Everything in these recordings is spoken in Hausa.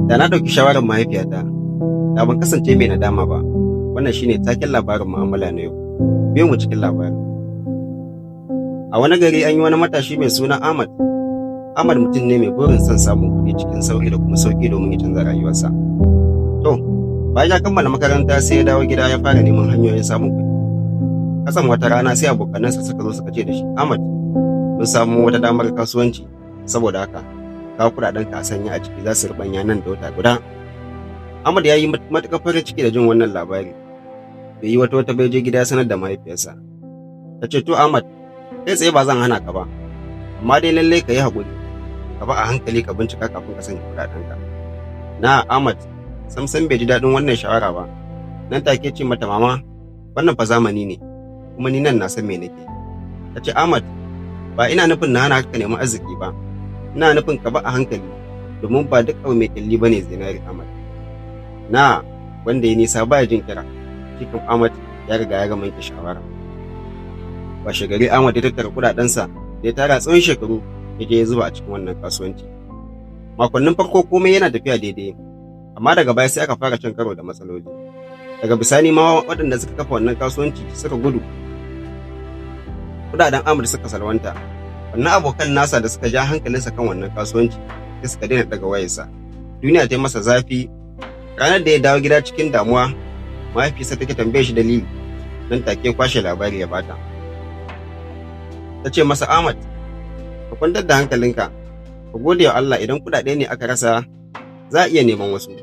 Da na ɗauki shawarar mahaifiyata, da ban kasance mai nadama ba. Wannan shine taken labarin mu'amala na yau. Biyo mu cikin labarin. A wani gari an yi wani matashi mai suna Ahmad. Ahmad mutum ne mai burin son samun kuɗi cikin sauri da kuma sauƙi domin ya canza rayuwarsa. To, bayan ya kammala makaranta sai ya dawo gida ya fara neman hanyoyin samun kuɗi. Kasan wata rana sai abokanansa suka zo suka ce da shi, Ahmad, mun samu wata damar kasuwanci, saboda haka kawo kuɗaɗen ka a sanya a ciki za su rubanya nan da wata guda. Ahmad ya yi matuƙar farin ciki da jin wannan labari. Bai yi wata bai je gida sanar da mahaifiyarsa. Ta ce, to Ahmad, kai tsaye ba zan hana ka ba, amma dai lallai ka yi haƙuri, ka ba a hankali ka bincika kafin ka sanya kuɗaɗenka. Na Ahmad samsam bai ji daɗin wannan shawara ba. Nan take ce mata, mama, wannan fa zamani ne, kuma ni nan na san me nake. Ta ce, Ahmad, ba ina nufin na hana ka nemi arziki ba, ina nufin ka ba a hankali, domin ba duk abu mai kyalli bane zinari. Ahmad na wanda ya nisa baya jin kira, cikin Ahmad ya riga ya gama yanke shawara. Washe gari Ahmad ya tattara kuɗaɗensa da ya tara tsawon shekaru ya je ya zuba a cikin wannan kasuwanci. Makonnin farko komai yana tafiya daidai, amma daga baya sai aka fara cin karo da matsaloli. Daga bisani ma waɗanda suka kafa wannan kasuwanci suka gudu. Kuɗaɗen Ahmad suka salwanta. Wannan abokan nasa da suka ja hankalinsa kan wannan kasuwanci sai suka daina daga wayarsa. Duniya ta yi masa zafi. Ranar da ya dawo gida cikin damuwa, mahaifiyarsa take tambaye shi dalili. Nan take kwashe labari ya bata. Ta ce masa, Ahmad, ka kwantar da hankalinka, ka gode wa Allah, idan kuɗaɗe ne aka rasa za a iya neman wasu.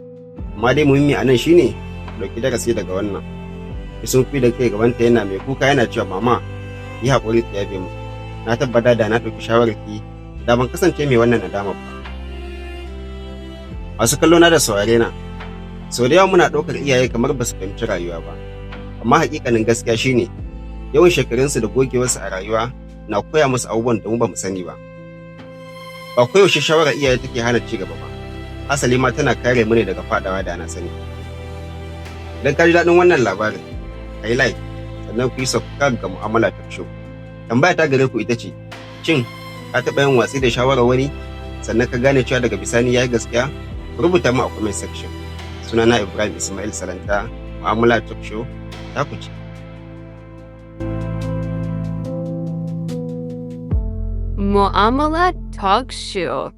Amma dai muhimmi a nan shine ɗauki darasi daga wannan. Sun fi da kai gabanta yana mai kuka yana cewa, mama, yi haƙuri ki yafe mu. Na tabbata da na ɗauki shawarar ki da ban kasance mai wannan nadama ba. Masu kallo na da saurare na, sau da yawa muna ɗaukar iyaye kamar ba su fahimci rayuwa ba, amma haƙiƙanin gaskiya shine yawan shekarunsu da gogewarsu a rayuwa na koya musu abubuwan da mu ba mu sani ba. Ba koyaushe shawarar iyaye take hana ci gaba ba, asali ma tana kare mu ne daga faɗawa da na sani. Idan ka ji daɗin wannan labarin, ka yi like, sannan ku yi subscribe ga Mu'amala Talk Show. Tambaya ta gare ku ita ce, shin ka taɓa yin watsi da shawarar wani sannan ka gane cewa daga bisani ya yi gaskiya? Rubuta mu a comment section. Sunana Ibrahim Ismail Salanta, Mu'amala Talk Show, ta ku ce. Mu'amala Talk Show.